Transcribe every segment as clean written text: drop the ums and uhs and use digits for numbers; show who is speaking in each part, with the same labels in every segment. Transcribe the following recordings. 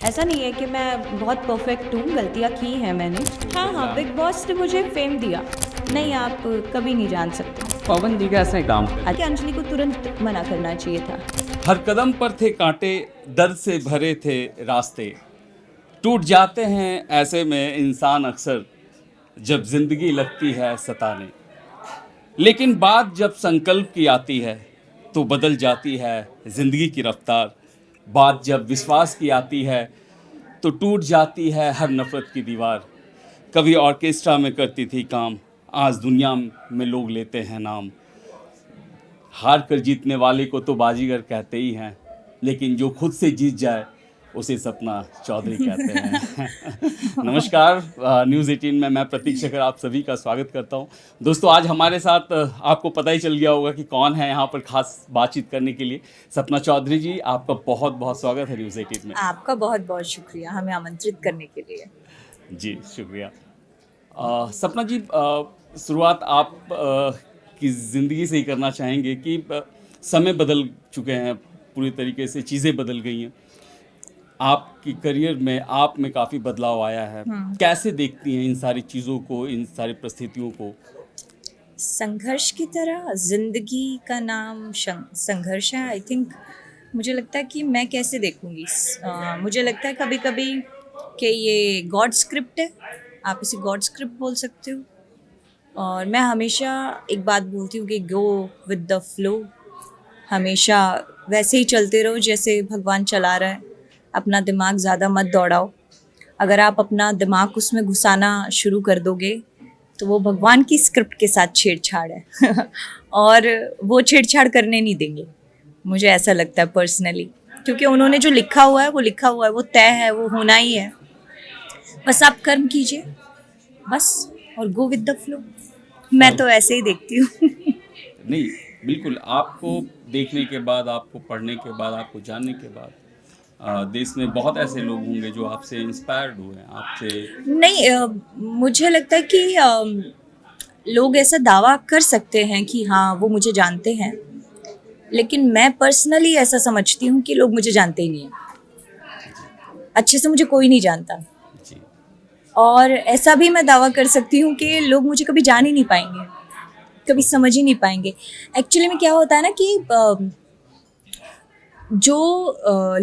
Speaker 1: ऐसा नहीं है कि मैं बहुत परफेक्ट हूँ, गलतियाँ की हैं मैंने। हाँ हाँ, बिग बॉस ने मुझे फेम दिया। नहीं, आप कभी नहीं जान सकते।
Speaker 2: पवन जी कैसे काम कर
Speaker 1: कि अंजलि को तुरंत मना करना चाहिए था।
Speaker 2: हर कदम पर थे कांटे, दर्द से भरे थे रास्ते, टूट जाते हैं ऐसे में इंसान अक्सर, जब जिंदगी लगती है सताने। लेकिन बात जब संकल्प की आती है तो बदल जाती है जिंदगी की रफ्तार। बात जब विश्वास की आती है तो टूट जाती है हर नफरत की दीवार। कभी ऑर्केस्ट्रा में करती थी काम, आज दुनिया में लोग लेते हैं नाम। हार कर जीतने वाले को तो बाजीगर कहते ही हैं, लेकिन जो खुद से जीत जाए उसे सपना चौधरी कहते हैं। नमस्कार, न्यूज़ 18 में मैं प्रतीक शेखर आप सभी का स्वागत करता हूं। दोस्तों, आज हमारे साथ आपको पता ही चल गया होगा कि कौन है यहाँ पर खास बातचीत करने के लिए। सपना चौधरी जी, आपका बहुत बहुत स्वागत है न्यूज़ 18 में।
Speaker 3: आपका बहुत बहुत शुक्रिया हमें आमंत्रित करने के लिए।
Speaker 2: जी शुक्रिया। सपना जी, शुरुआत आप की ज़िंदगी से ही करना चाहेंगे कि समय बदल चुके हैं, पूरी तरीके से चीज़ें बदल गई हैं। आपकी करियर में आप में काफ़ी बदलाव आया है। कैसे देखती हैं इन सारी चीज़ों को, इन सारी परिस्थितियों को?
Speaker 3: संघर्ष की तरह जिंदगी का नाम संघर्ष है। आई थिंक मुझे लगता है कि मैं कैसे देखूंगी, मुझे लगता है कभी कभी कि ये गॉड स्क्रिप्ट है। आप इसे गॉड स्क्रिप्ट बोल सकते हो। और मैं हमेशा एक बात बोलती हूँ कि गो विद द फ्लो। हमेशा वैसे ही चलते रहो जैसे भगवान चला रहा है। अपना दिमाग ज़्यादा मत दौड़ाओ। अगर आप अपना दिमाग उसमें घुसाना शुरू कर दोगे तो वो भगवान की स्क्रिप्ट के साथ छेड़छाड़ है। और वो छेड़छाड़ करने नहीं देंगे, मुझे ऐसा लगता है पर्सनली। क्योंकि उन्होंने जो लिखा हुआ है वो लिखा हुआ है, वो तय है, वो होना ही है। बस आप कर्म कीजिए बस, और गो विद द फ्लो। मैं तो ऐसे ही देखती हूँ।
Speaker 2: नहीं, बिल्कुल। आपको देखने के बाद, आपको पढ़ने के बाद, आपको जानने के बाद देश में बहुत ऐसे लोग होंगे जो आपसे इंस्पायर्ड हुए हैं, आपसे।
Speaker 3: नहीं, मुझे लगता है कि लोग ऐसा दावा कर सकते हैं कि हाँ वो मुझे जानते हैं, लेकिन मैं पर्सनली ऐसा समझती हूँ कि लोग मुझे जानते ही नहीं हैं। अच्छे से मुझे कोई नहीं जानता।
Speaker 2: जी।
Speaker 3: और ऐसा भी मैं दावा कर सकती हूँ कि लोग मुझे कभी जान ही नहीं पाएंगे, कभी समझ ही नहीं पाएंगे। एक्चुअली में क्या होता है ना कि जो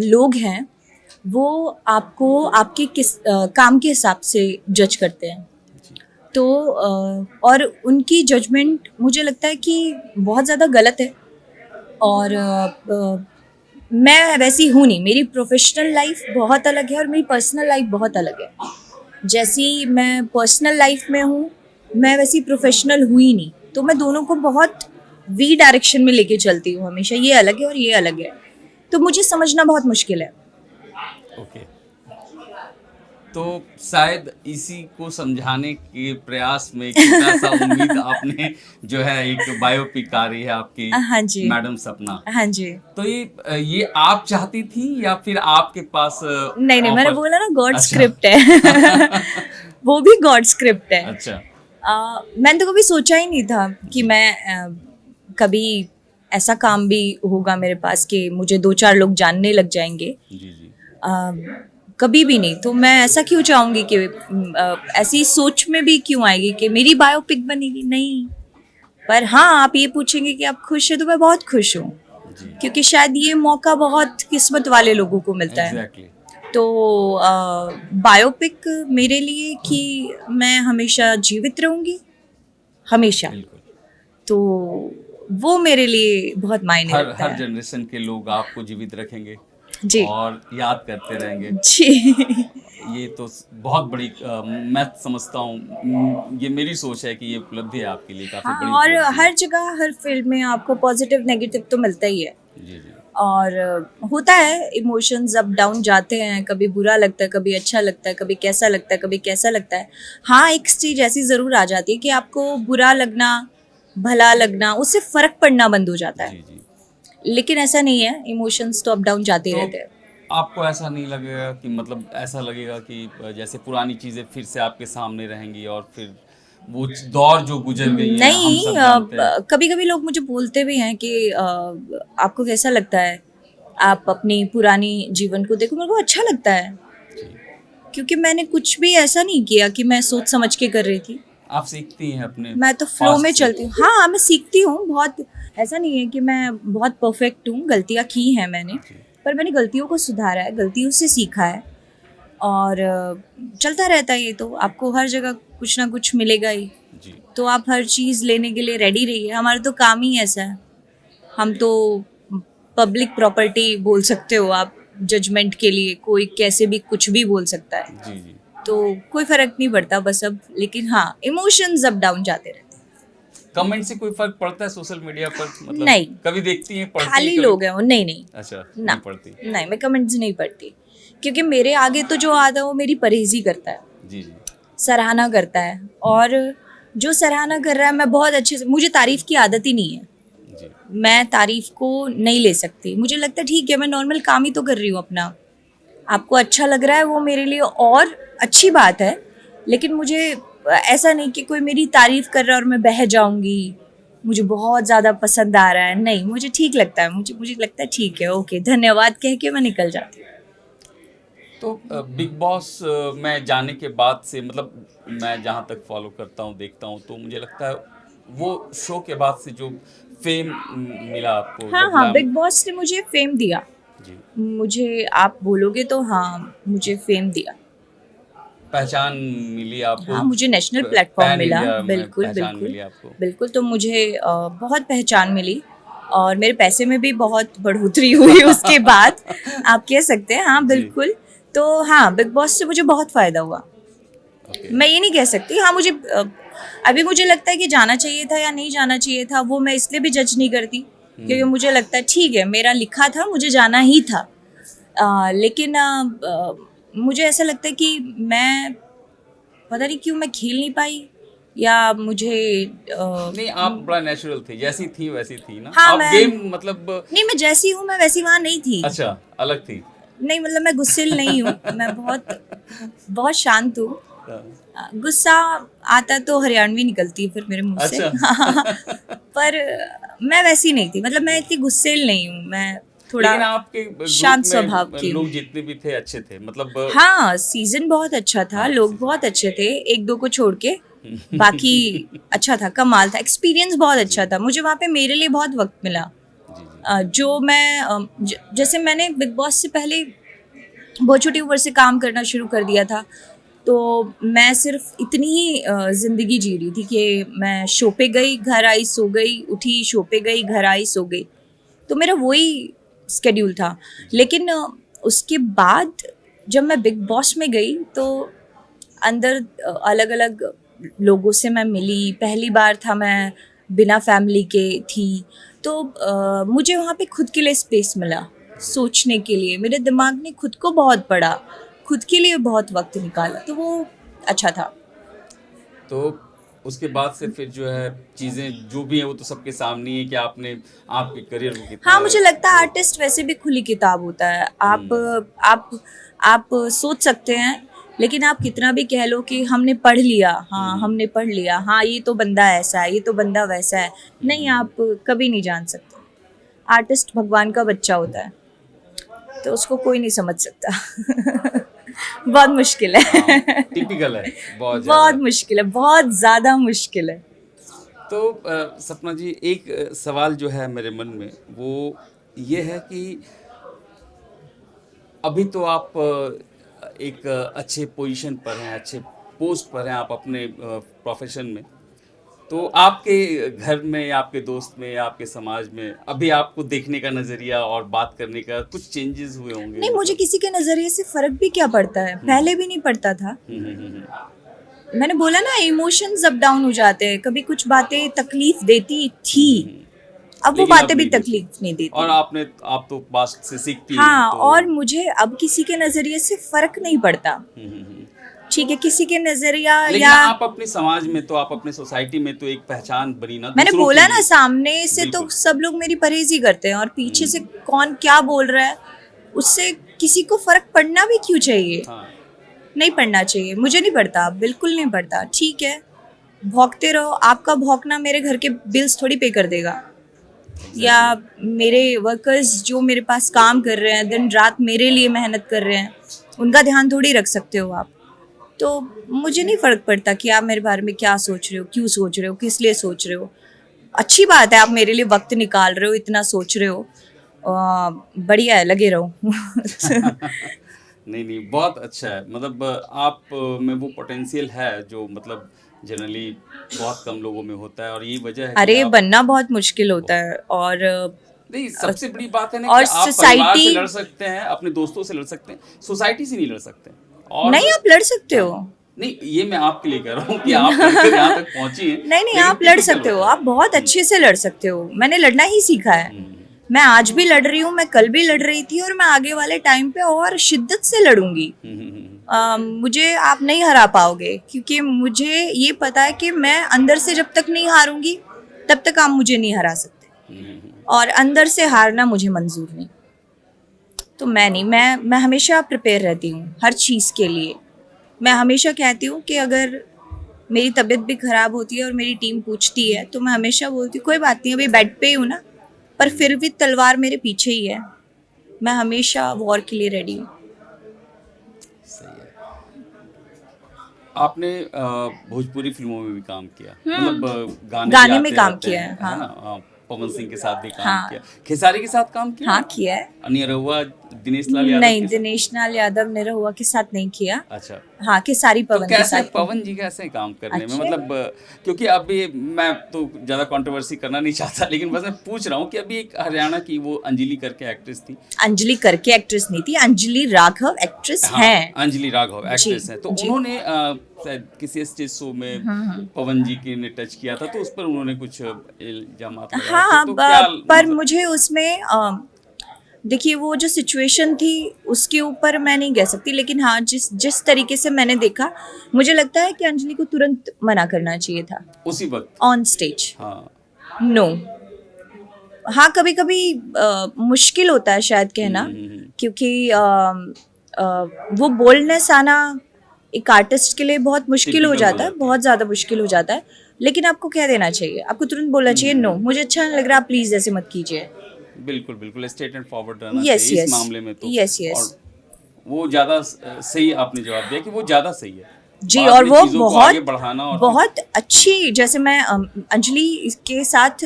Speaker 3: लोग हैं वो आपको आपके किस काम के हिसाब से जज करते हैं। तो और उनकी जजमेंट मुझे लगता है कि बहुत ज़्यादा गलत है। और मैं वैसी हूँ नहीं। मेरी प्रोफेशनल लाइफ बहुत अलग है और मेरी पर्सनल लाइफ बहुत अलग है। जैसी मैं पर्सनल लाइफ में हूँ, मैं वैसी प्रोफेशनल हुई नहीं। तो मैं दोनों को बहुत वी डायरेक्शन में लेके चलती हूँ हमेशा। ये अलग है और ये अलग है, तो मुझे समझना बहुत मुश्किल है।
Speaker 2: ओके। तो शायद इसी को समझाने के प्रयास में एक छोटा सा उम्मीद आपने जो है एक बायोपिक आ रही है आपकी,
Speaker 3: हाँ जी,
Speaker 2: मैडम सपना।
Speaker 3: हाँ जी।
Speaker 2: तो ये आप चाहती थी या फिर आपके पास
Speaker 3: नहीं नहीं, मैंने
Speaker 2: ऑफर?
Speaker 3: बोला ना गॉड
Speaker 2: अच्छा।
Speaker 3: स्क्रिप्ट है। वो भी गॉड स्क्रिप्ट है।
Speaker 2: अच्छा।
Speaker 3: मैंने तो कभी सोचा ही नहीं था कि मैं कभी ऐसा काम भी होगा मेरे पास कि मुझे 2-4 लोग जानने लग जाएंगे।
Speaker 2: जी जी।
Speaker 3: कभी भी नहीं। तो मैं ऐसा क्यों चाहूँगी कि ऐसी सोच में भी क्यों आएगी कि मेरी बायोपिक बनेगी? नहीं। पर हाँ, आप ये पूछेंगे कि आप खुश हैं, तो मैं बहुत खुश हूँ।
Speaker 2: जी।
Speaker 3: क्योंकि शायद ये मौका बहुत किस्मत वाले लोगों को मिलता है।
Speaker 2: एग्जैक्टली।
Speaker 3: तो बायोपिक मेरे लिए कि मैं हमेशा जीवित रहूँगी, हमेशा।
Speaker 2: बिल्कुल।
Speaker 3: तो वो मेरे लिए बहुत मायने रखता
Speaker 2: हर
Speaker 3: है।
Speaker 2: जनरेशन के लोग आपको जीवित रखेंगे
Speaker 3: जी
Speaker 2: और याद करते रहेंगे।
Speaker 3: जी।
Speaker 2: ये तो बहुत बड़ी मैं समझता हूँ, ये मेरी सोच है कि ये उपलब्धि है आपके लिए काफ़ी
Speaker 3: हाँ,
Speaker 2: बड़ी
Speaker 3: और
Speaker 2: उपलब्धि
Speaker 3: हर जगह हर फील्ड में आपको पॉजिटिव नेगेटिव तो मिलता ही है।
Speaker 2: है। जी जी।
Speaker 3: और होता है, इमोशंस अप डाउन जाते हैं। कभी बुरा लगता है, कभी अच्छा लगता है, कभी कैसा लगता है, कभी कैसा लगता है। हाँ, एक स्टेज ऐसी ज़रूर आ जाती है कि आपको बुरा लगना, भला लगना, उससे फ़र्क पड़ना बंद हो जाता
Speaker 2: जी
Speaker 3: है।
Speaker 2: जी।
Speaker 3: लेकिन ऐसा नहीं है, इमोशंस तो अप डाउन जाते ही
Speaker 2: तो
Speaker 3: रहते हैं।
Speaker 2: आपको ऐसा नहीं लगेगा कि, मतलब ऐसा लगेगा कि जैसे पुरानी चीज़ें फिर से आपके सामने रहेंगी और फिर वो दौर जो गुजर गई हैं हम
Speaker 3: नहीं,
Speaker 2: सब जानते हैं।
Speaker 3: कभी कभी लोग मुझे बोलते भी हैं कि आपको कैसा लगता है, आप अपनी पुरानी जीवन को देखो। मेरे को अच्छा लगता है। क्योंकि मैंने कुछ भी ऐसा नहीं किया कि मैं सोच समझ के कर रही थी।
Speaker 2: आप सीखती हैं अपने
Speaker 3: मैं तो फ्लो
Speaker 2: past
Speaker 3: में
Speaker 2: से?
Speaker 3: चलती हूँ। हाँ, मैं सीखती हूँ बहुत। ऐसा नहीं है कि मैं बहुत परफेक्ट हूँ, गलतियाँ की हैं मैंने, पर मैंने गलतियों को सुधारा है, गलतियों से सीखा है और चलता रहता है। ये तो आपको हर जगह कुछ ना कुछ मिलेगा ही,
Speaker 2: जी
Speaker 3: तो आप हर चीज़ लेने के लिए रेडी रहिए। हमारा तो काम ही ऐसा है। हम तो पब्लिक प्रॉपर्टी बोल सकते हो आप, जजमेंट के लिए कोई कैसे भी कुछ भी बोल सकता है,
Speaker 2: जी जी।
Speaker 3: तो कोई फर्क नहीं पड़ता बस अब। लेकिन हाँ, इमोशंस अप डाउन जाते रहते हैं।
Speaker 2: कमेंट से कोई फर्क पड़ता है सोशल मीडिया पर? मतलब
Speaker 3: नहीं।
Speaker 2: कभी देखती हैं, पढ़ती
Speaker 3: खाली
Speaker 2: हैं कभी?
Speaker 3: लोग हैं वो। नहीं नहीं
Speaker 2: अच्छा,
Speaker 3: ना,
Speaker 2: नहीं पढ़ती।
Speaker 3: नहीं, मैं कमेंट्स नहीं पढ़ती, क्योंकि मेरे आगे तो जो आता है वो मेरी परहेजी करता है,
Speaker 2: जी जी।
Speaker 3: सराहना करता है। और जो सराहना कर रहा है, मैं बहुत अच्छे से, मुझे तारीफ की आदत ही नहीं है।
Speaker 2: जी
Speaker 3: मैं तारीफ को नहीं ले सकती। मुझे लगता है ठीक है, मैं नॉर्मल काम ही तो कर रही हूँ अपना। आपको अच्छा लग रहा है वो मेरे लिए और अच्छी बात है, लेकिन मुझे ऐसा नहीं कि कोई मेरी तारीफ कर रहा है और मैं बह जाऊंगी, मुझे बहुत ज़्यादा पसंद आ रहा है। नहीं, मुझे ठीक लगता है, मुझे लगता है ठीक है, ओके, धन्यवाद कह के मैं निकल जाती हूँ।
Speaker 2: तो बिग बॉस में जाने के बाद से, मतलब मैं जहाँ तक फॉलो करता हूँ, देखता हूँ, तो मुझे लगता है वो शो के बाद से जो फेम मिला आपको,
Speaker 3: हाँ
Speaker 2: बदला।
Speaker 3: हाँ, बिग बॉस ने मुझे फेम दिया।
Speaker 2: जी,
Speaker 3: मुझे आप बोलोगे तो हाँ, मुझे फेम दिया।
Speaker 2: पहचान मिली आपको।
Speaker 3: हाँ, मुझे नेशनल प्लेटफॉर्म
Speaker 2: पैन
Speaker 3: मिला।
Speaker 2: इंडिया में
Speaker 3: बिल्कुल
Speaker 2: पहचान
Speaker 3: बिल्कुल
Speaker 2: मिली आपको।
Speaker 3: बिल्कुल। तो मुझे बहुत पहचान मिली और मेरे पैसे में भी बहुत बढ़ोतरी हुई उसके बाद, आप कह सकते हैं। हाँ
Speaker 2: जी।
Speaker 3: बिल्कुल। तो हाँ, बिग बॉस से मुझे बहुत फ़ायदा हुआ।
Speaker 2: ओके।
Speaker 3: मैं ये नहीं कह सकती। हाँ, मुझे अभी मुझे लगता है कि जाना चाहिए था या नहीं जाना चाहिए था, वो मैं इसलिए भी जज नहीं करती, क्योंकि मुझे लगता है ठीक है, मेरा लिखा था, मुझे जाना ही था। लेकिन मुझे ऐसा लगता है कि मैं पता नहीं क्यों मैं खेल नहीं पाई, या मुझे
Speaker 2: नहीं, आप बड़ा नेचुरल थे, जैसी थी वैसी थी ना।
Speaker 3: हाँ,
Speaker 2: आप
Speaker 3: मैं
Speaker 2: गेम मतलब
Speaker 3: नहीं, मैं जैसी हूँ मैं वैसी वहाँ नहीं थी।
Speaker 2: अच्छा, अलग थी।
Speaker 3: नहीं, मतलब मैं गुस्सेल नहीं हूँ, मैं बहुत शांत हूँ। गुस्सा आता तो हरियाणवी निकलती है फिर मेरे मुंह से।
Speaker 2: अच्छा।
Speaker 3: पर मैं वैसी नहीं थी, मतलब मैं इतनी गुस्सेल नहीं हूँ, मैं थोड़ा
Speaker 2: लेकिन आपके ग्रुप
Speaker 3: शांत स्वभाव
Speaker 2: में
Speaker 3: की हूँ।
Speaker 2: लोग जितने भी थे अच्छे थे, मतलब
Speaker 3: हाँ, सीजन बहुत अच्छा था,
Speaker 2: हाँ,
Speaker 3: लोग
Speaker 2: season।
Speaker 3: बहुत अच्छे थे, एक दो को छोड़ के बाकी अच्छा था, कमाल था, एक्सपीरियंस बहुत अच्छा था। मुझे वहाँ पे मेरे लिए बहुत वक्त मिला।
Speaker 2: जी जी
Speaker 3: जो मैं जैसे मैंने बिग बॉस से पहले बहुत छोटी उम्र से काम करना शुरू कर दिया था, तो मैं सिर्फ इतनी ही ज़िंदगी जी रही थी कि मैं शो पे गई, घर आई, सो गई, उठी, शो पे गई, घर आई, सो गई। तो मेरा वही स्केड्यूल था। लेकिन उसके बाद जब मैं बिग बॉस में गई, तो अंदर अलग अलग लोगों से मैं मिली। पहली बार था मैं बिना फैमिली के थी, तो मुझे वहाँ पे खुद के लिए स्पेस मिला, सोचने के लिए। मेरे दिमाग ने खुद को बहुत पढ़ा, खुद के लिए बहुत वक्त निकाला, तो वो अच्छा था।
Speaker 2: तो उसके बाद से फिर जो है चीजें जो भी है वो तो सबके सामने ही है कि आपने आपके करियर को कितना।
Speaker 3: हाँ, मुझे लगता है आर्टिस्ट वैसे भी खुली किताब होता है। आप सोच सकते हैं, लेकिन आप कितना भी कह लो कि हमने पढ़ लिया, हाँ हमने पढ़ लिया, हाँ ये तो बंदा ऐसा है, ये तो बंदा वैसा है, नहीं, आप कभी नहीं जान सकते। आर्टिस्ट भगवान का बच्चा होता है, तो उसको कोई नहीं समझ सकता। बहुत मुश्किल है।
Speaker 2: टिपिकल है, बहुत
Speaker 3: बहुत
Speaker 2: ज्यादा।
Speaker 3: मुश्किल है, बहुत ज़्यादा मुश्किल है।
Speaker 2: तो सपना जी, एक सवाल जो है मेरे मन में वो ये है कि अभी तो आप एक अच्छे पोजीशन पर हैं, अच्छे पोस्ट पर हैं आप अपने प्रोफेशन में, तो आपके घर में या आपके दोस्त में या आपके समाज में अभी आपको देखने का नज़रिया और बात करने का कुछ चेंजेस हुए होंगे?
Speaker 3: नहीं, मुझे किसी के नज़रिए से फ़र्क भी क्या पड़ता है, पहले भी नहीं पड़ता था। मैंने बोला ना, इमोशंस अप डाउन हो जाते हैं। कभी कुछ बातें तकलीफ देती थी, अब वो
Speaker 2: लेकिन अब
Speaker 3: बातें भी
Speaker 2: नहीं देती।
Speaker 3: तकलीफ नहीं देती।
Speaker 2: और आप तो पास्ट से सीखती हैं,
Speaker 3: हाँ,
Speaker 2: तो
Speaker 3: और मुझे अब किसी के नज़रिए से फ़र्क नहीं पड़ता। ठीक है, किसी के नज़रिया
Speaker 2: लेकिन
Speaker 3: या
Speaker 2: आप अपने समाज में तो, आप अपने सोसाइटी में तो एक पहचान बनी ना
Speaker 3: मैंने
Speaker 2: दूसरों
Speaker 3: बोला
Speaker 2: के
Speaker 3: ना,
Speaker 2: लिए।
Speaker 3: सामने से तो
Speaker 2: बिल्कुल।
Speaker 3: सब लोग मेरी परहेजी करते हैं, और पीछे से कौन क्या बोल रहा है उससे किसी को फ़र्क पड़ना भी क्यों चाहिए?
Speaker 2: हाँ,
Speaker 3: नहीं पड़ना चाहिए। मुझे नहीं पड़ता, बिल्कुल नहीं पड़ता। ठीक है, भौंकते रहो। आपका भौंकना मेरे घर के बिल्स थोड़ी पे कर देगा, या मेरे वर्कर्स जो मेरे पास काम कर रहे हैं, दिन रात मेरे लिए मेहनत कर रहे हैं, उनका ध्यान थोड़ी रख सकते हो आप। तो मुझे नहीं फ़र्क पड़ता कि आप मेरे बारे में क्या सोच रहे हो, क्यों सोच रहे हो, किस लिए सोच रहे हो। अच्छी बात है, आप मेरे लिए वक्त निकाल रहे हो, इतना सोच रहे हो, बढ़िया है, लगे रहो।
Speaker 2: नहीं नहीं, बहुत अच्छा है। मतलब आप में वो पोटेंशियल है जो मतलब जनरली बहुत कम लोगों में होता है, और यही वजह है कि
Speaker 3: अरे
Speaker 2: आप
Speaker 3: बनना बहुत मुश्किल होता है। और
Speaker 2: नहीं, सबसे बड़ी बात है ना
Speaker 3: और
Speaker 2: कि आप परिवार से
Speaker 3: सोसाइटी,
Speaker 2: लड़ सकते हैं, अपने दोस्तों से लड़ सकते हैं, सोसाइटी से नहीं लड़ सकते। और
Speaker 3: नहीं आप लड़ सकते हो।
Speaker 2: नहीं, ये मैं आपके लिए कह रहा हूँ कि आप लड़कर यहाँ तक पहुंची हैं।
Speaker 3: नहीं नहीं,
Speaker 2: लेकिन
Speaker 3: आप लड़
Speaker 2: typical
Speaker 3: सकते हो,
Speaker 2: होता है।
Speaker 3: आप बहुत अच्छे से लड़ सकते हो। मैंने लड़ना ही सीखा है। मैं आज भी लड़ रही हूँ, मैं कल भी लड़ रही थी, और मैं आगे वाले टाइम पे और शिद्दत से लड़ूंगी। मुझे आप नहीं हरा पाओगे, क्योंकि मुझे ये पता है कि मैं अंदर से जब तक नहीं हारूंगी तब तक आप मुझे नहीं हरा सकते, और अंदर से हारना मुझे मंजूर नहीं। तो मैं हमेशा प्रिपेयर रहती हूँ हर चीज़ के लिए। मैं हमेशा कहती हूँ कि अगर मेरी तबीयत भी ख़राब होती है और मेरी टीम पूछती है तो मैं हमेशा बोलती हूँ कोई बात नहीं, अभी बेड पे ही हूँ ना, पर फिर भी तलवार मेरे पीछे ही है। मैं हमेशा वॉर के लिए रेडी हूँ।
Speaker 2: सही है। आपने भोजपुरी फिल्मों में भी काम किया, मतलब गाने
Speaker 3: गाने
Speaker 2: भी
Speaker 3: में
Speaker 2: आते
Speaker 3: काम
Speaker 2: रहते
Speaker 3: किया
Speaker 2: हैं,
Speaker 3: है, हाँ।
Speaker 2: ना? पवन सिंह के साथ भी काम
Speaker 3: हाँ।
Speaker 2: किया, खेसारी के साथ काम किया,
Speaker 3: हाँ किया है।
Speaker 2: अनिरुद्ध, दिनेश लाल यादव
Speaker 3: नहीं,
Speaker 2: के साथ?
Speaker 3: दिनेश लाल यादव निरहुआ के साथ नहीं किया।
Speaker 2: अच्छा,
Speaker 3: हाँ, केसारी
Speaker 2: तो
Speaker 3: पवन के
Speaker 2: कैसे
Speaker 3: साथ किया।
Speaker 2: पवन जी कैसे हैं काम करने में,
Speaker 3: अच्छे
Speaker 2: मतलब क्योंकि अभी मैं तो ज़्यादा कंट्रोवर्सी करना नहीं चाहता, लेकिन बस मैं पूछ रहा हूँ कि अभी एक हरियाणा की वो अंजलि करके एक्ट्रेस थी।
Speaker 3: अंजलि करके एक्ट्रेस नहीं थी, अंजलि राघव एक्ट्रेस
Speaker 2: हाँ,
Speaker 3: हैं।
Speaker 2: अंजलि राघव
Speaker 3: जी,
Speaker 2: एक्ट्रेस हैं, तो
Speaker 3: जी।
Speaker 2: उन्होंने शायद किसी स्टेज शो में पवन जी की ने टच किया था, तो उस पर उन्होंने कुछ इल्जामात लगाए
Speaker 3: हाँ,
Speaker 2: थे, तो क्या
Speaker 3: पर
Speaker 2: मतलब
Speaker 3: मुझे उसमें देखिए वो जो सिचुएशन थी उसके ऊपर मैं नहीं कह सकती, लेकिन हाँ जिस जिस तरीके से मैंने देखा, मुझे लगता है कि अंजलि को तुरंत मना करना चाहिए था
Speaker 2: उसी वक्त?
Speaker 3: On stage.
Speaker 2: हाँ,
Speaker 3: नो, हाँ कभी कभी मुश्किल होता है शायद कहना, क्योंकि वो बोल्डनेस आना एक आर्टिस्ट के लिए बहुत मुश्किल हो
Speaker 2: Typical
Speaker 3: जाता
Speaker 2: हो
Speaker 3: है,
Speaker 2: जाता
Speaker 3: बहुत ज़्यादा मुश्किल हो जाता है। लेकिन आपको कह देना चाहिए, आपको तुरंत बोलना चाहिए नो, मुझे अच्छा नहीं लग रहा, आप प्लीज़ ऐसे मत कीजिए।
Speaker 2: बिल्कुल बिल्कुल, स्ट्रेट एंड फॉरवर्ड रहना
Speaker 3: Yes,
Speaker 2: चाहिए इस
Speaker 3: yes.
Speaker 2: मामले में तो।
Speaker 3: Yes, yes.
Speaker 2: और वो ज़्यादा सही आपने जवाब दिया कि वो ज़्यादा सही है।
Speaker 3: जी,
Speaker 2: बाद
Speaker 3: और
Speaker 2: में
Speaker 3: वो
Speaker 2: चीज़ों को आगे बढ़ाना और
Speaker 3: बहुत अच्छी, जैसे मैं अंजलि के साथ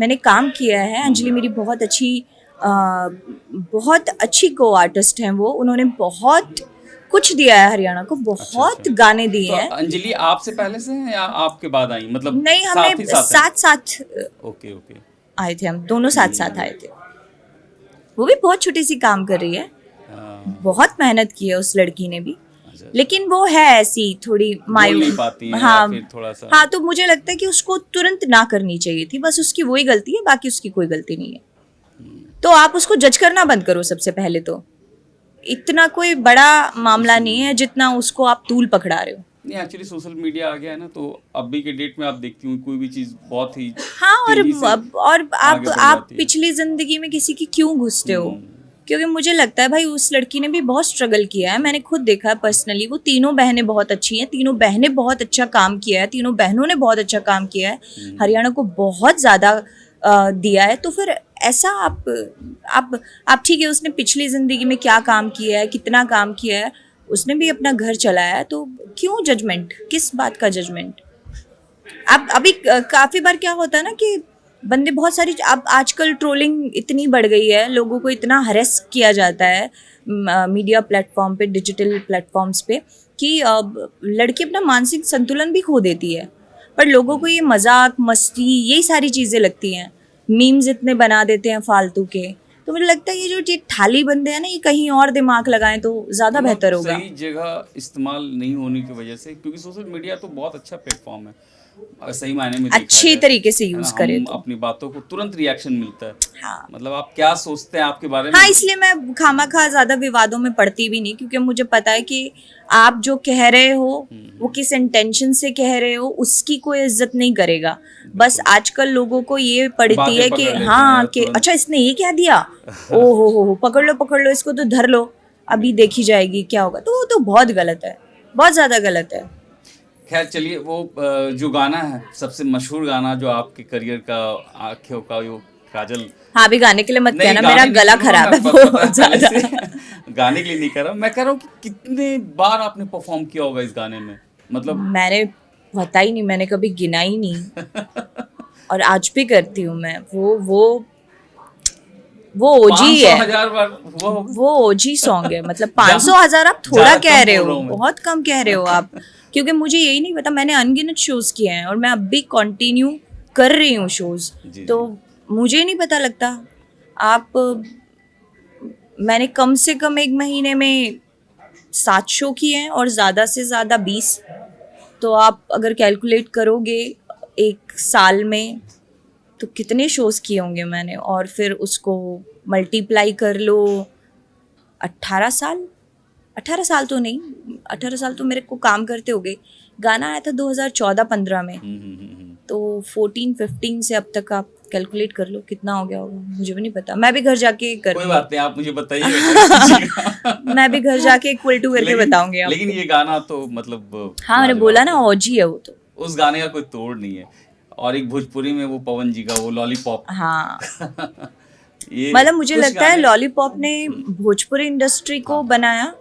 Speaker 3: मैंने काम किया है। अंजलि मेरी बहुत अच्छी को आर्टिस्ट हैं। वो उन्होंने बहुत कुछ दिया है हरियाणा को, बहुत
Speaker 2: अच्छा।
Speaker 3: गाने दिए
Speaker 2: तो
Speaker 3: हैं।
Speaker 2: अंजलि आपसे पहले से हैं या आपके बाद आई, मतलब
Speaker 3: नहीं,
Speaker 2: साथ ही
Speaker 3: हमें
Speaker 2: साथ हैं?
Speaker 3: साथ
Speaker 2: ओके ओके।
Speaker 3: आए थे, हम दोनों साथ आए थे। वो भी बहुत छोटी सी काम कर रही है, बहुत मेहनत की है उस लड़की ने भी,
Speaker 2: अच्छा।
Speaker 3: लेकिन वो है ऐसी थोड़ी
Speaker 2: बोल नहीं पाती हैं,
Speaker 3: हाँ
Speaker 2: या फिर थोड़ा सा
Speaker 3: हाँ, तो मुझे लगता है कि उसको तुरंत ना करनी चाहिए थी, बस उसकी वही गलती है, बाकी उसकी कोई गलती नहीं है। तो आप उसको जज करना बंद करो सबसे पहले तो। इतना कोई बड़ा मामला नहीं है जितना उसको आप तूल पकड़ा रहे हो।
Speaker 2: नहीं, एक्चुअली सोशल मीडिया आ गया है ना, तो अभी के डेट में आप देखती हूँ कोई भी चीज़ बहुत ही
Speaker 3: हाँ,
Speaker 2: तेजी से
Speaker 3: और
Speaker 2: आगे बढ़
Speaker 3: आप
Speaker 2: जाती है।
Speaker 3: पिछली जिंदगी में किसी की क्यों घुसते हो? क्योंकि मुझे लगता है भाई उस लड़की ने भी बहुत स्ट्रगल किया है, मैंने खुद देखा है पर्सनली। वो तीनों बहनें बहुत अच्छी हैं, तीनों बहनें बहुत अच्छा काम किया है, तीनों बहनों ने बहुत अच्छा काम किया है, हरियाणा को बहुत ज़्यादा दिया है। तो फिर ऐसा आप ठीक है, उसने पिछली ज़िंदगी में क्या काम किया है, कितना काम किया है, उसने भी अपना घर चलाया है, तो क्यों जजमेंट, किस बात का जजमेंट? अब अभी काफ़ी बार क्या होता है ना कि बंदे बहुत सारी, अब आजकल ट्रोलिंग इतनी बढ़ गई है, लोगों को इतना हरेस किया जाता है मीडिया प्लेटफॉर्म पे, डिजिटल प्लेटफॉर्म्स पे, कि लड़की अपना मानसिक संतुलन भी खो देती है। पर लोगों को ये मजाक मस्ती यही सारी चीज़ें लगती हैं, मीम्स इतने बना देते हैं फालतू के। तो मुझे लगता है ये ठाली बंदे हैं ना, ये कहीं और दिमाग लगाएं तो ज़्यादा बेहतर होगा।
Speaker 2: सही जगह इस्तेमाल नहीं होने की वजह से, क्योंकि सोशल मीडिया तो बहुत अच्छा प्लेटफॉर्म है, अगर सही मायने में देखा
Speaker 3: अच्छी
Speaker 2: जाए,
Speaker 3: तरीके से
Speaker 2: है ना,
Speaker 3: यूज़ करें
Speaker 2: हम
Speaker 3: तो।
Speaker 2: अपनी बातों को तुरंत रिएक्शन मिलता है।
Speaker 3: हाँ,
Speaker 2: मतलब आप क्या सोचते हैं आपके बारे में।
Speaker 3: हाँ, इसलिए मैं खामाखा ज़्यादा विवादों में पड़ती भी नहीं, क्योंकि मुझे पता है कि आप जो कह रहे हो वो किस इंटेंशन से कह रहे हो, उसकी कोई इज्जत नहीं करेगा। बस आजकल लोगों को ये पड़ती
Speaker 2: बातें
Speaker 3: है
Speaker 2: पकड़
Speaker 3: कि
Speaker 2: लेते
Speaker 3: हाँ
Speaker 2: हैं
Speaker 3: कि
Speaker 2: तुरंत।
Speaker 3: अच्छा इसने ये क्या दिया, ओ हो, पकड़ लो इसको, तो धर लो, अभी देखी जाएगी क्या होगा। तो वो तो बहुत गलत है, बहुत ज़्यादा गलत है।
Speaker 2: खैर चलिए, वो जो गाना है, सबसे मशहूर गाना जो आपके करियर का, आँखों का, वो काजल,
Speaker 3: हाँ, अभी गाने के लिए मत
Speaker 2: नहीं,
Speaker 3: कहना,
Speaker 2: गाने
Speaker 3: मेरा
Speaker 2: नहीं
Speaker 3: गला
Speaker 2: सुनूंगा
Speaker 3: खराब
Speaker 2: मैं,
Speaker 3: है
Speaker 2: पता है
Speaker 3: बहुत
Speaker 2: पहले
Speaker 3: ज़्यादा।
Speaker 2: से। गाने के लिए नहीं कर रहा, मैं कह रहा हूँ कि कितने बार आपने परफॉर्म किया होगा इस गाने में, मतलब
Speaker 3: मैंने पता ही नहीं, मैंने कभी गिना ही नहीं। और आज भी करती हूँ मैं। वो ओजी
Speaker 2: 500
Speaker 3: है,
Speaker 2: हजार बार हुआ होगा।
Speaker 3: वो ओजी सॉन्ग है। मतलब 500,000 आप थोड़ा
Speaker 2: ज़्यादा
Speaker 3: कह
Speaker 2: कम
Speaker 3: रहे
Speaker 2: बोल
Speaker 3: हो,
Speaker 2: रहा हूँ मैं।
Speaker 3: बहुत कम कह रहे हो आप। क्योंकि मुझे यही नहीं पता, मैंने अनगिनत शोज किए हैं और मैं अब भी कंटिन्यू कर रही हूँ शोज,
Speaker 2: जी,
Speaker 3: तो मुझे नहीं पता लगता। आप, मैंने कम से कम एक महीने में 7 शो किए हैं और ज़्यादा से ज़्यादा 20। तो आप अगर कैलकुलेट करोगे एक साल में तो कितने शोज किए होंगे मैंने, और फिर उसको मल्टीप्लाई कर लो। 18 साल तो नहीं, 18 साल तो मेरे को काम करते हो गए। गाना आया था 2014-15 में, तो 14-15 से अब तक आप कैलकुलेट कर लो कितना हो गया होगा, मुझे भी नहीं पता। मैं भी घर जाके कर
Speaker 2: कोई बात नहीं, आप मुझे बताइए।
Speaker 3: मैं भी घर जाके इक्वल टू करके बताऊंगी आपको।
Speaker 2: लेकिन ये गाना तो मतलब
Speaker 3: हाँ, मैंने बोला ना ओजी है वो तो।
Speaker 2: उस गाने का कोई तोड़ नहीं है। और एक भोजपुरी में वो पवन जी का वो लॉलीपॉप,
Speaker 3: हाँ,
Speaker 2: ये
Speaker 3: मतलब मुझे
Speaker 2: कुछ
Speaker 3: लगता है
Speaker 2: गाने-
Speaker 3: लॉलीपॉप ने भोजपुरी इंडस्ट्री को बनाया।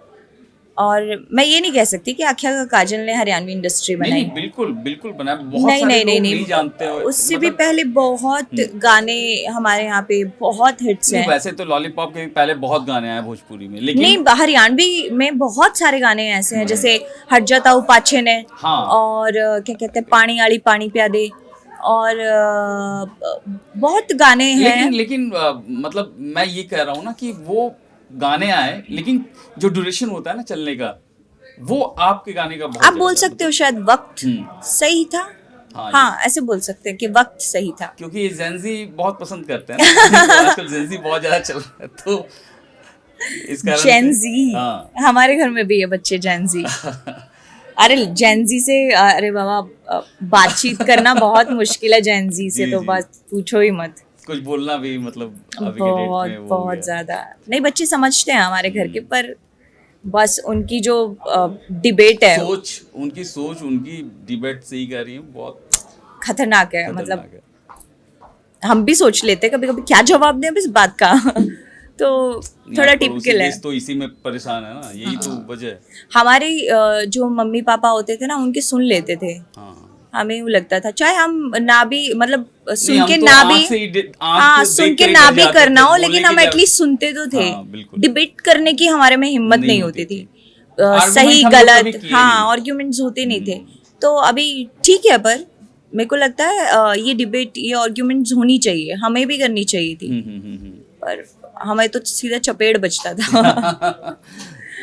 Speaker 3: और मैं ये नहीं कह सकती कि आख्या का काजल ने हरियाणवी इंडस्ट्री
Speaker 2: नहीं
Speaker 3: बनाई।
Speaker 2: नहीं, बिल्कुल बिल्कुल बनाया, बहुत
Speaker 3: नहीं
Speaker 2: सारे
Speaker 3: नहीं नहीं
Speaker 2: लोग नहीं
Speaker 3: नहीं,
Speaker 2: जानते हो,
Speaker 3: उससे भी
Speaker 2: मतलब-
Speaker 3: पहले बहुत गाने हमारे यहाँ पे बहुत हिट्स
Speaker 2: नहीं,
Speaker 3: हैं।
Speaker 2: वैसे तो लॉलीपॉप के भी पहले बहुत गाने आए भोजपुरी में, लेकिन
Speaker 3: नहीं, हरियाणवी में बहुत सारे गाने ऐसे हैं, जैसे हट जाता हूँ पाछे ने,
Speaker 2: हाँ।
Speaker 3: और क्या कहते हैं, पानी आली पानी प्या दे, और बहुत गाने हैं।
Speaker 2: लेकिन मतलब मैं ये कह रहा हूँ ना कि वो गाने आए, लेकिन जो ड्यूरेशन होता है ना चलने का, वो आपके गाने का बहुत
Speaker 3: आप बोल
Speaker 2: ज्यादा है।
Speaker 3: सकते हो शायद वक्त सही था।
Speaker 2: हाँ,
Speaker 3: हाँ, ऐसे बोल सकते हैं कि वक्त सही था।
Speaker 2: क्योंकि ये जेंजी बहुत पसंद करते हैं ना, आजकल जेंजी बहुत ज्यादा चल रहा है, तो इस कारण से-
Speaker 3: जेंजी,
Speaker 2: हाँ।
Speaker 3: हमारे घर में भी है बच्चे जेंजी। अरे जेंजी से, अरे बाबा, बातचीत करना बहुत मुश्किल है जेंजी से,
Speaker 2: जी,
Speaker 3: तो
Speaker 2: जी।
Speaker 3: बस पूछो ही मत।
Speaker 2: कुछ बोलना भी मतलब अभी के डेट
Speaker 3: बहुत
Speaker 2: में वो हो
Speaker 3: बहुत
Speaker 2: गया।
Speaker 3: ज्यादा नहीं, बच्चे समझते हैं हमारे घर के, पर बस उनकी जो डिबेट है
Speaker 2: उनकी सोच उनकी डिबेट से ही कर रही है, बहुत
Speaker 3: खतरनाक है। मतलब
Speaker 2: खतरनाक है।
Speaker 3: हम भी सोच लेते हैं कभी कभी क्या जवाब दें अब इस बात का। तो
Speaker 2: नहीं,
Speaker 3: थोड़ा
Speaker 2: आप पड़ोसी
Speaker 3: टिपिकल है।
Speaker 2: देश तो इसी में परेशान है ना, यही तो वजह है।
Speaker 3: हमारे जो मम्मी पापा होते थे ना, उनके सुन लेते थे।
Speaker 2: हाँ,
Speaker 3: हमें यूँ लगता था, चाहे हम ना भी, मतलब सुन
Speaker 2: हम
Speaker 3: के
Speaker 2: तो
Speaker 3: ना
Speaker 2: आँख
Speaker 3: भी,
Speaker 2: से ही
Speaker 3: हाँ,
Speaker 2: देख
Speaker 3: सुन
Speaker 2: कर
Speaker 3: के
Speaker 2: ही
Speaker 3: ना
Speaker 2: डर
Speaker 3: भी
Speaker 2: जाते
Speaker 3: करना
Speaker 2: थे,
Speaker 3: हो,
Speaker 2: बोलने
Speaker 3: लेकिन
Speaker 2: की
Speaker 3: हम
Speaker 2: जगह-
Speaker 3: एटलीस्ट सुनते तो थे।
Speaker 2: हाँ, बिल्कुल।
Speaker 3: डिबेट करने की हमारे में हिम्मत नहीं होती थी।
Speaker 2: Argument
Speaker 3: सही
Speaker 2: हम लोग
Speaker 3: गलत,
Speaker 2: कभी किए
Speaker 3: हाँ,
Speaker 2: नहीं।
Speaker 3: आर्ग्यूमेंट्स होते नहीं थे। तो अभी ठीक है, पर मेरे को लगता है ये डिबेट, ये आर्ग्यूमेंट्स होनी चाहिए, हमें भी करनी चाहिए थी। पर हमें तो सीधा चपेट बचता था।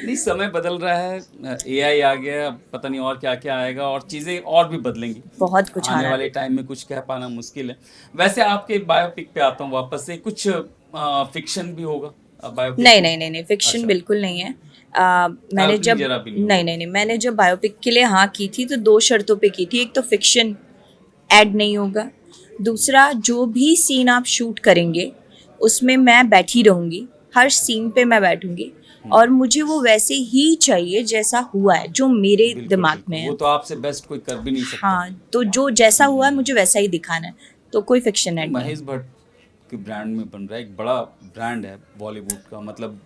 Speaker 2: नहीं, समय बदल रहा है, एआई आ गया, अब पता नहीं और क्या क्या आएगा, और चीजें और भी बदलेंगी।
Speaker 3: बहुत कुछ
Speaker 2: आने
Speaker 3: आना
Speaker 2: वाले
Speaker 3: है।
Speaker 2: टाइम में कुछ कह पाना मुश्किल है। वैसे आपके बायोपिक पे आता हूँ वापस से, कुछ फिक्शन भी होगा बायोपिक?
Speaker 3: नहीं नहीं नहीं नहीं, फिक्शन
Speaker 2: अच्छा।
Speaker 3: बिल्कुल नहीं है। मैंने
Speaker 2: अपनी
Speaker 3: जब
Speaker 2: जरा भी नहीं
Speaker 3: नहीं
Speaker 2: होगा।
Speaker 3: नहीं नहीं, मैंने जब बायोपिक के लिए हाँ की थी तो 2 शर्तों पे की थी। एक तो फिक्शन ऐड नहीं होगा, दूसरा जो भी सीन आप शूट करेंगे उसमें मैं बैठी रहूँगी, हर सीन पे मैं बैठूंगी, और मुझे वो वैसे ही चाहिए जैसा हुआ है, जो मेरे
Speaker 2: बिल्कुल,
Speaker 3: दिमाग
Speaker 2: बिल्कुल।
Speaker 3: में है।
Speaker 2: वो तो आपसे बेस्ट कोई कर भी नहीं सकता।
Speaker 3: हाँ, तो जो जैसा हुआ है मुझे वैसा ही दिखाना है, तो कोई फिक्शन ऐड नहीं।
Speaker 2: महेश भट्ट के ब्रांड में बन रहा है, एक बड़ा ब्रांड है बॉलीवुड का, मतलब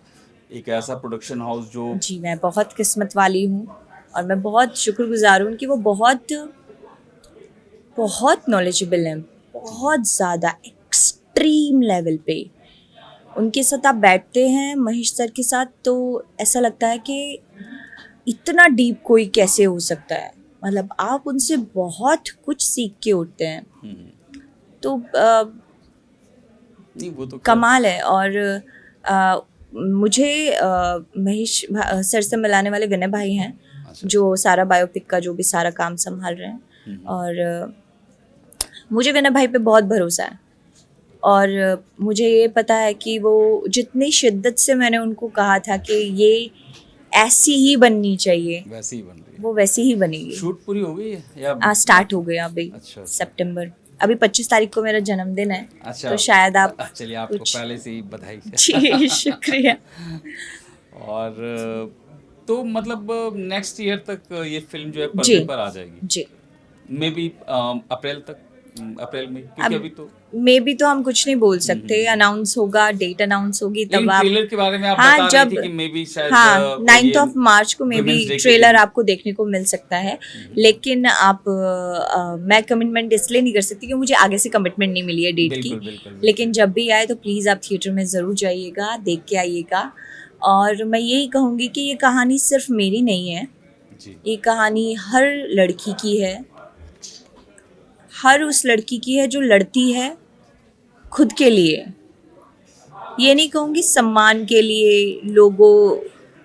Speaker 2: एक ऐसा प्रोडक्शन हाउस जो
Speaker 3: जी, मैं बहुत किस्मत वाली हूँ और मैं बहुत शुक्रगुजार हूँ कि वो बहुत बहुत नॉलेजेबल हैं, बहुत ज़्यादा एक्सट्रीम लेवल पे। उनके साथ आप बैठते हैं, महेश सर के साथ, तो ऐसा लगता है कि इतना डीप कोई कैसे हो सकता है। मतलब आप उनसे बहुत कुछ सीख के उठते हैं, तो
Speaker 2: नहीं, वो तो
Speaker 3: कमाल है। और मुझे महेश सर से मिलाने वाले विनय भाई हैं, जो सारा बायोपिक का जो भी सारा काम संभाल रहे हैं, और मुझे विनय भाई पे बहुत भरोसा है। और मुझे ये पता है कि वो जितनी शिद्दत से मैंने उनको कहा था कि ये ऐसी ही बननी चाहिए,
Speaker 2: वैसे ही बन रही है।
Speaker 3: वो वैसी ही बनेगी।
Speaker 2: शूट पूरी हो गई है या
Speaker 3: स्टार्ट हो गया अभी।
Speaker 2: अच्छा।
Speaker 3: सितंबर, अभी 25 तारीख को मेरा जन्मदिन है।
Speaker 2: अच्छा,
Speaker 3: तो शायद आप
Speaker 2: चलिए, आपको
Speaker 3: कुछ-
Speaker 2: पहले से ही बधाई।
Speaker 3: जी, शुक्रिया।
Speaker 2: और तो मतलब नेक्स्ट ईयर तक ये फिल्म जो है
Speaker 3: जी।
Speaker 2: पर्दे पर आ जाएगी,
Speaker 3: जी,
Speaker 2: मे बी अप्रैल तक अप्रैल में, क्योंकि अभी तो
Speaker 3: मे भी तो हम कुछ नहीं बोल सकते, अनाउंस होगा, डेट अनाउंस होगी तब
Speaker 2: लेकिन
Speaker 3: आप।
Speaker 2: ट्रेलर के बारे में आप
Speaker 3: हाँ,
Speaker 2: बता रही
Speaker 3: जब
Speaker 2: थी कि मे भी शायद
Speaker 3: हाँ 9th ऑफ मार्च को मे
Speaker 2: Women's Day
Speaker 3: भी
Speaker 2: के
Speaker 3: ट्रेलर
Speaker 2: दिन।
Speaker 3: आपको देखने को मिल सकता है। लेकिन आप मैं कमिटमेंट इसलिए नहीं कर सकती क्योंकि मुझे आगे से कमिटमेंट नहीं मिली है डेट की।
Speaker 2: बिल्कुल, बिल्कुल।
Speaker 3: लेकिन जब भी आए तो प्लीज़ आप थिएटर में ज़रूर जाइएगा, देख के आइएगा। और मैं यही कहूँगी कि ये कहानी सिर्फ मेरी नहीं है,
Speaker 2: जी,
Speaker 3: ये कहानी हर लड़की की है, हर उस लड़की की है जो लड़ती है खुद के लिए। ये नहीं कहूँगी सम्मान के लिए,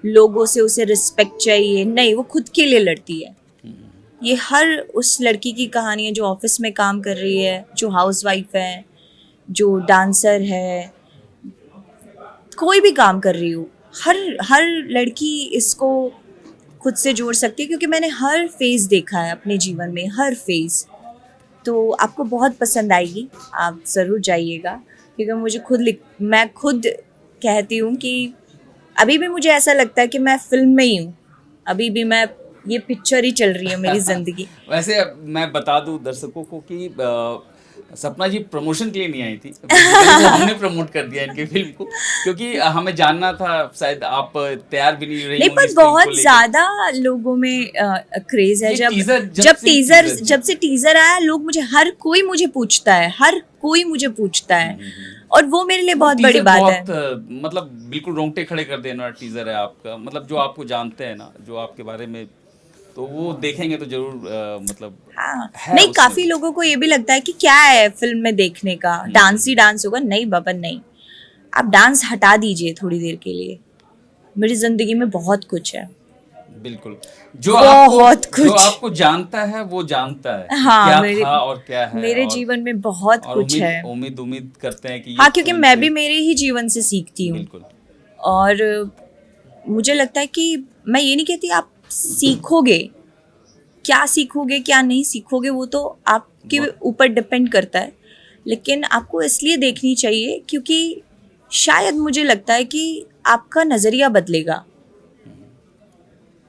Speaker 3: लोगों से उसे रिस्पेक्ट चाहिए, नहीं, वो खुद के लिए लड़ती है। ये हर उस लड़की की कहानी है जो ऑफिस में काम कर रही है, जो हाउसवाइफ है, जो डांसर है, कोई भी काम कर रही हो, हर लड़की इसको खुद से जोड़ सकती है। क्योंकि मैंने हर फेज़ देखा है अपने जीवन में, हर फेज़। तो आपको बहुत पसंद आएगी, आप ज़रूर जाइएगा। क्योंकि मैं खुद कहती हूँ कि अभी भी मुझे ऐसा लगता है कि मैं फिल्म में ही हूँ, अभी भी मैं, ये पिक्चर ही चल रही है मेरी ज़िंदगी।
Speaker 2: वैसे मैं बता दूं दर्शकों को कि सपना जी प्रमोशन के लिए नहीं आई थी, तो हमने प्रमोट कर दिया इनकी फिल्म को, क्योंकि हमें जानना था शायद आप तैयार भी नहीं रही
Speaker 3: नहीं,
Speaker 2: होंगी
Speaker 3: पर
Speaker 2: इस फिल्म को
Speaker 3: बहुत
Speaker 2: लेकर।
Speaker 3: ज्यादा लोगों में क्रेज है।
Speaker 2: ये
Speaker 3: जब
Speaker 2: teaser-
Speaker 3: जब से टीजर आया, लोग हर कोई मुझे पूछता है, और वो मेरे लिए बहुत बड़ी
Speaker 2: टीजर
Speaker 3: बात है।
Speaker 2: मतलब बिल्कुल रोंगटे खड़े कर देने वाला टीजर है आपका, मतलब जो आपको जानते हैं ना, जो आपके बारे में, तो वो देखेंगे तो जरूर मतलब
Speaker 3: हाँ,
Speaker 2: है
Speaker 3: नहीं,
Speaker 2: उसमें।
Speaker 3: काफी लोगों को ये भी लगता है कि क्या है फिल्म में देखने का, डांस ही डांस होगा। नहीं बाबा, नहीं, आप डांस हटा दीजिए थोड़ी देर के लिए। मेरी जिंदगी में बहुत कुछ है,
Speaker 2: बिल्कुल,
Speaker 3: बहुत
Speaker 2: जो
Speaker 3: कुछ।
Speaker 2: आपको जानता है वो जानता है
Speaker 3: हाँ,
Speaker 2: क्या था और क्या है,
Speaker 3: मेरे
Speaker 2: और
Speaker 3: जीवन में बहुत
Speaker 2: और
Speaker 3: कुछ है।
Speaker 2: उम्मीद करते हैं कि ये
Speaker 3: हाँ, क्योंकि
Speaker 2: फिल्म
Speaker 3: मैं
Speaker 2: से-
Speaker 3: भी मेरे ही जीवन से सीखती हूँ।
Speaker 2: बिल्कुल,
Speaker 3: और मुझे लगता है कि मैं ये नहीं कहती आप सीखोगे, क्या सीखोगे क्या नहीं सीखोगे वो तो आपके ऊपर डिपेंड करता है। लेकिन आपको इसलिए देखनी चाहिए क्योंकि शायद मुझे लगता है कि आपका नज़रिया बदलेगा।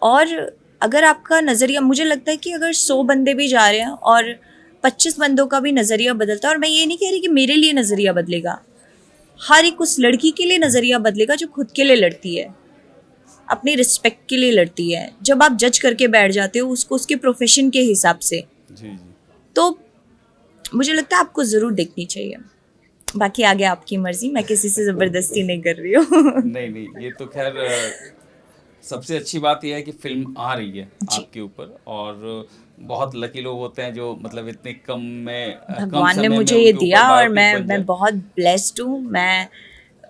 Speaker 3: और अगर आपका नज़रिया, मुझे लगता है कि अगर 100 बंदे भी जा रहे हैं और 25 बंदों का भी नज़रिया बदलता है, और मैं ये नहीं कह रही कि मेरे लिए नज़रिया बदलेगा, हर एक उस लड़की के लिए नज़रिया बदलेगा जो खुद के लिए लड़ती है, अपनी रिस्पेक्ट के लिए लड़ती है। जब आप जज करके बैठ जाते हो उसको उसके प्रोफेशन के हिसाब से,
Speaker 2: जी,
Speaker 3: तो मुझे लगता है आपको ज़रूर देखनी चाहिए। बाकी आगे आपकी मर्जी, मैं किसी से ज़बरदस्ती नहीं कर रही हूँ।
Speaker 2: नहीं, ये तो खैर सबसे अच्छी बात यह है कि फिल्म आ रही है आपके ऊपर, और बहुत लकी लोग होते हैं जो मतलब इतने कम
Speaker 3: भगवान ने
Speaker 2: समय में
Speaker 3: मुझे ये
Speaker 2: उनके ऊपर
Speaker 3: दिया, और
Speaker 2: बायोपिक बन जाए।
Speaker 3: मैं बहुत ब्लेस्ड हूँ। मैं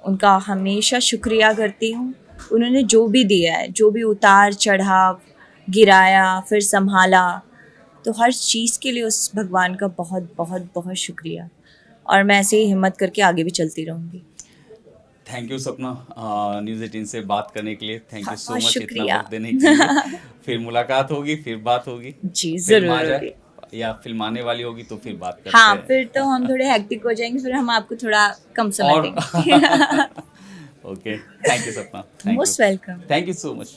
Speaker 3: उनका हमेशा शुक्रिया करती हूँ। उन्होंने जो भी दिया है, जो भी उतार चढ़ाव, गिराया फिर संभाला, तो हर चीज़ के लिए उस भगवान का बहुत बहुत बहुत शुक्रिया। और मैं ऐसे ही हिम्मत करके आगे भी चलती रहूँगी।
Speaker 2: थैंक यू सपना, न्यूज़ 18 से बात करने के लिए। थैंक यू सो
Speaker 3: हाँ,
Speaker 2: मच इतना
Speaker 3: शुक्रिया।
Speaker 2: वक्त देने के लिए। फिर मुलाकात होगी, फिर बात होगी।
Speaker 3: जी,
Speaker 2: फिल्म आ
Speaker 3: ज़रूर
Speaker 2: जाए
Speaker 3: होगी।
Speaker 2: या फिल्म आने वाली होगी तो फिर बात करते
Speaker 3: हाँ,
Speaker 2: हैं।
Speaker 3: फिर तो हम थोड़े हेक्टिक हो जाएंगे, फिर हम आपको थोड़ा कम समय
Speaker 2: और
Speaker 3: देंगे।
Speaker 2: ओके, थैंक यू सपना,
Speaker 3: most welcome.
Speaker 2: Thank you so much.